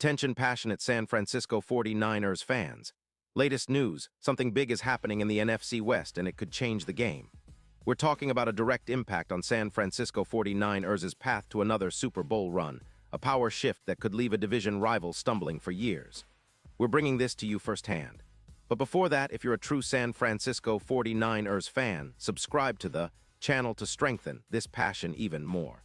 Attention passionate San Francisco 49ers fans. Latest news, something big is happening in the NFC West and it could change the game. We're talking about a direct impact on San Francisco 49ers' path to another Super Bowl run, a power shift that could leave a division rival stumbling for years. We're bringing this to you firsthand. But before that, if you're a true San Francisco 49ers fan, subscribe to the channel to strengthen this passion even more.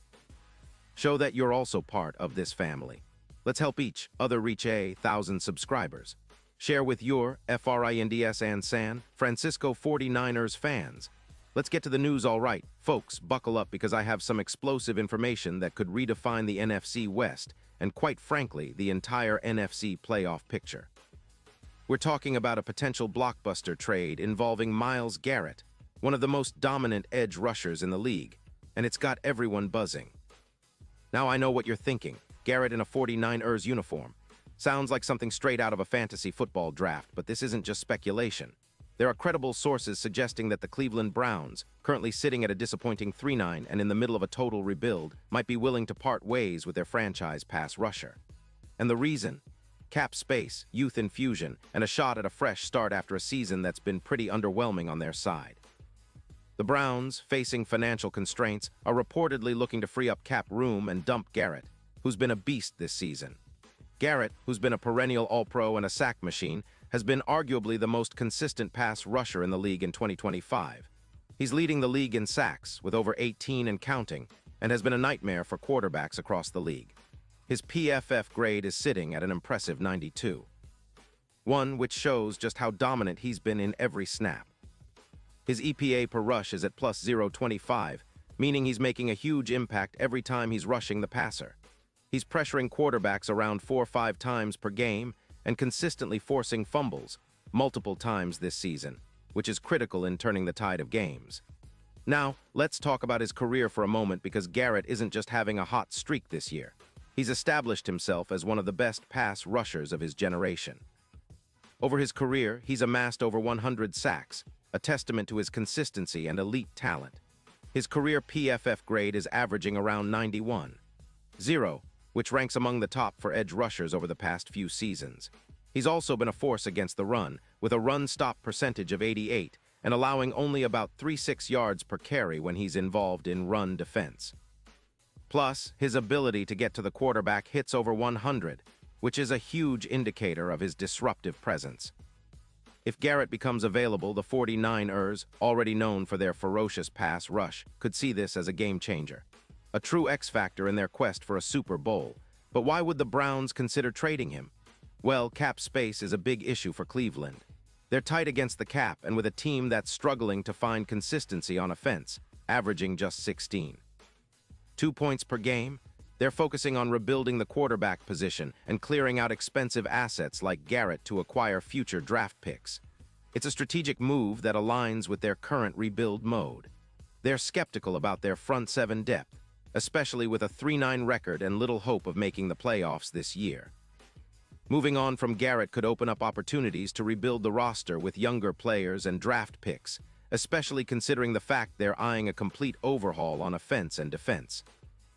Show that you're also part of this family. Let's help each other reach 1,000 subscribers. Share with your FRINDS and San Francisco 49ers fans. Let's get to the news all right. Folks, buckle up because I have some explosive information that could redefine the NFC West and, quite frankly, the entire NFC playoff picture. We're talking about a potential blockbuster trade involving Myles Garrett, one of the most dominant edge rushers in the league, and it's got everyone buzzing. Now I know what you're thinking. Garrett in a 49ers uniform. Sounds like something straight out of a fantasy football draft, but this isn't just speculation. There are credible sources suggesting that the Cleveland Browns, currently sitting at a disappointing 3-9 and in the middle of a total rebuild, might be willing to part ways with their franchise pass rusher. And the reason? Cap space, youth infusion, and a shot at a fresh start after a season that's been pretty underwhelming on their side. The Browns, facing financial constraints, are reportedly looking to free up cap room and dump Garrett, who's been a beast this season. Garrett, who's been a perennial All-Pro and a sack machine, has been arguably the most consistent pass rusher in the league in 2025. He's leading the league in sacks, with over 18 and counting, and has been a nightmare for quarterbacks across the league. His PFF grade is sitting at an impressive 92. One which shows just how dominant he's been in every snap. His EPA per rush is at plus 0.25, meaning he's making a huge impact every time he's rushing the passer. He's pressuring quarterbacks around 4 or 5 times per game and consistently forcing fumbles multiple times this season, which is critical in turning the tide of games. Now, let's talk about his career for a moment because Garrett isn't just having a hot streak this year. He's established himself as one of the best pass rushers of his generation. Over his career, he's amassed over 100 sacks, a testament to his consistency and elite talent. His career PFF grade is averaging around 91.0, which ranks among the top for edge rushers over the past few seasons. He's also been a force against the run, with a run-stop percentage of 88 and allowing only about 3.6 yards per carry when he's involved in run defense. Plus, his ability to get to the quarterback hits over 100, which is a huge indicator of his disruptive presence. If Garrett becomes available, the 49ers, already known for their ferocious pass rush, could see this as a game-changer. A true X-factor in their quest for a Super Bowl. But why would the Browns consider trading him? Well, cap space is a big issue for Cleveland. They're tight against the cap and with a team that's struggling to find consistency on offense, averaging just 16. 2 points per game. They're focusing on rebuilding the quarterback position and clearing out expensive assets like Garrett to acquire future draft picks. It's a strategic move that aligns with their current rebuild mode. They're skeptical about their front seven depth, especially with a 3-9 record and little hope of making the playoffs this year. Moving on from Garrett could open up opportunities to rebuild the roster with younger players and draft picks, especially considering the fact they're eyeing a complete overhaul on offense and defense.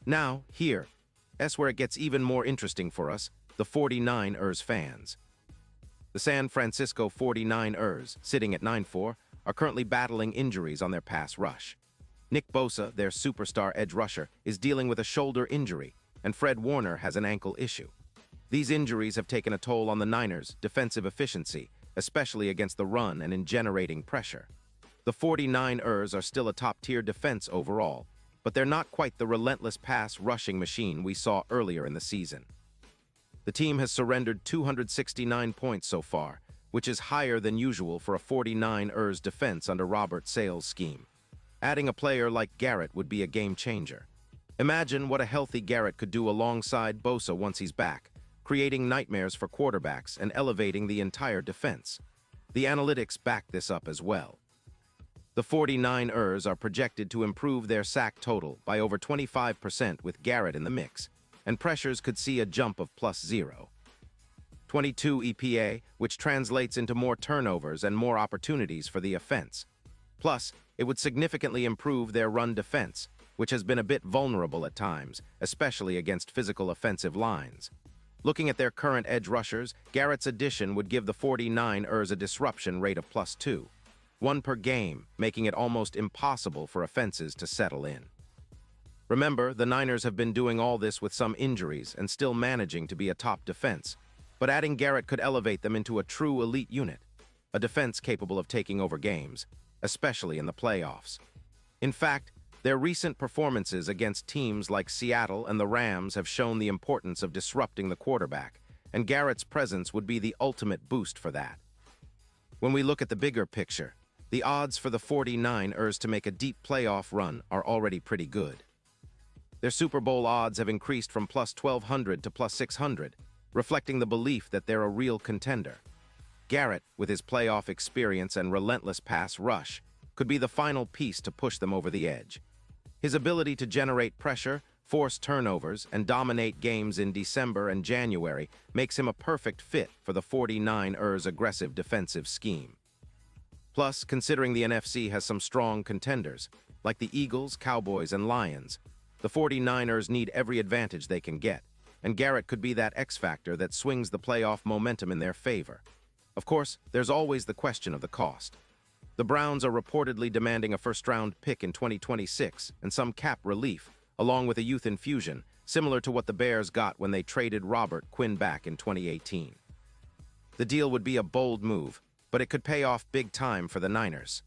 Now, that's where it gets even more interesting for us, the 49ers fans. The San Francisco 49ers, sitting at 9-4, are currently battling injuries on their pass rush. Nick Bosa, their superstar edge rusher, is dealing with a shoulder injury, and Fred Warner has an ankle issue. These injuries have taken a toll on the Niners' defensive efficiency, especially against the run and in generating pressure. The 49ers are still a top-tier defense overall, but they're not quite the relentless pass-rushing machine we saw earlier in the season. The team has surrendered 269 points so far, which is higher than usual for a 49ers defense under Robert Saleh's scheme. Adding a player like Garrett would be a game-changer. Imagine what a healthy Garrett could do alongside Bosa once he's back, creating nightmares for quarterbacks and elevating the entire defense. The analytics back this up as well. The 49ers are projected to improve their sack total by over 25% with Garrett in the mix, and pressures could see a jump of plus 0.22 EPA, which translates into more turnovers and more opportunities for the offense. Plus, it would significantly improve their run defense, which has been a bit vulnerable at times, especially against physical offensive lines. Looking at their current edge rushers, Garrett's addition would give the 49ers a disruption rate of +2, one per game, making it almost impossible for offenses to settle in. Remember, the Niners have been doing all this with some injuries and still managing to be a top defense, but adding Garrett could elevate them into a true elite unit, a defense capable of taking over games, especially in the playoffs. In fact, their recent performances against teams like Seattle and the Rams have shown the importance of disrupting the quarterback, and Garrett's presence would be the ultimate boost for that. When we look at the bigger picture, the odds for the 49ers to make a deep playoff run are already pretty good. Their Super Bowl odds have increased from +1,200 to +600, reflecting the belief that they're a real contender. Garrett, with his playoff experience and relentless pass rush, could be the final piece to push them over the edge. His ability to generate pressure, force turnovers, and dominate games in December and January makes him a perfect fit for the 49ers' aggressive defensive scheme. Plus, considering the NFC has some strong contenders, like the Eagles, Cowboys, and Lions, the 49ers need every advantage they can get, and Garrett could be that X-factor that swings the playoff momentum in their favor. Of course, there's always the question of the cost. The Browns are reportedly demanding a first-round pick in 2026 and some cap relief, along with a youth infusion, similar to what the Bears got when they traded Robert Quinn back in 2018. The deal would be a bold move, but it could pay off big time for the Niners.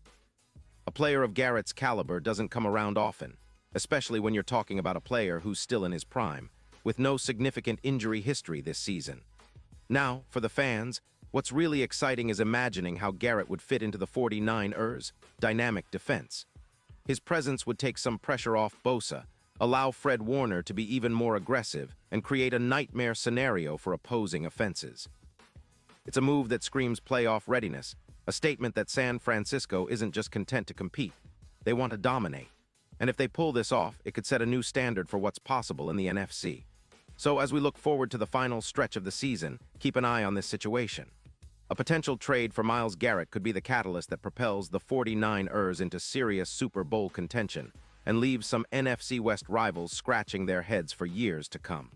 A player of Garrett's caliber doesn't come around often, especially when you're talking about a player who's still in his prime, with no significant injury history this season. Now, for the fans, what's really exciting is imagining how Garrett would fit into the 49ers' dynamic defense. His presence would take some pressure off Bosa, allow Fred Warner to be even more aggressive, and create a nightmare scenario for opposing offenses. It's a move that screams playoff readiness, a statement that San Francisco isn't just content to compete. They want to dominate. And if they pull this off, it could set a new standard for what's possible in the NFC. So as we look forward to the final stretch of the season, keep an eye on this situation. A potential trade for Myles Garrett could be the catalyst that propels the 49ers into serious Super Bowl contention and leaves some NFC West rivals scratching their heads for years to come.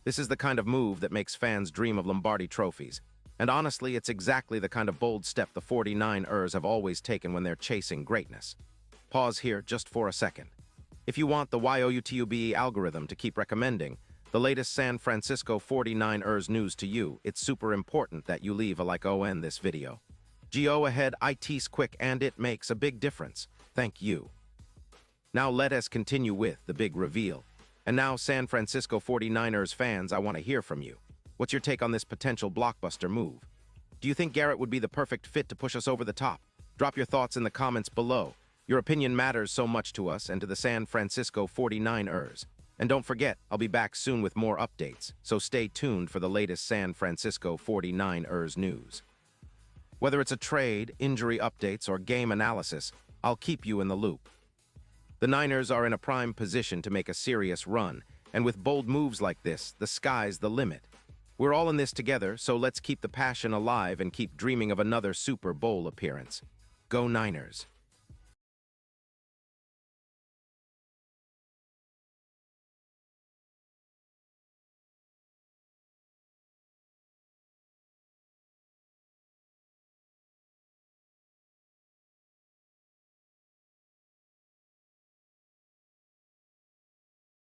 This is the kind of move that makes fans dream of Lombardi trophies, and honestly, it's exactly the kind of bold step the 49ers have always taken when they're chasing greatness. Pause here just for a second. If you want the YOUTUBE algorithm to keep recommending the latest San Francisco 49ers news to you, it's super important that you leave a like on this video. Go ahead, it's quick and it makes a big difference. Thank you. Now let us continue with the big reveal. And now, San Francisco 49ers fans, I want to hear from you. What's your take on this potential blockbuster move? Do you think Garrett would be the perfect fit to push us over the top? Drop your thoughts in the comments below. Your opinion matters so much to us and to the San Francisco 49ers. And don't forget, I'll be back soon with more updates, so stay tuned for the latest San Francisco 49ers news. Whether it's a trade, injury updates, or game analysis, I'll keep you in the loop. The Niners are in a prime position to make a serious run, and with bold moves like this, the sky's the limit. We're all in this together, so let's keep the passion alive and keep dreaming of another Super Bowl appearance. Go Niners!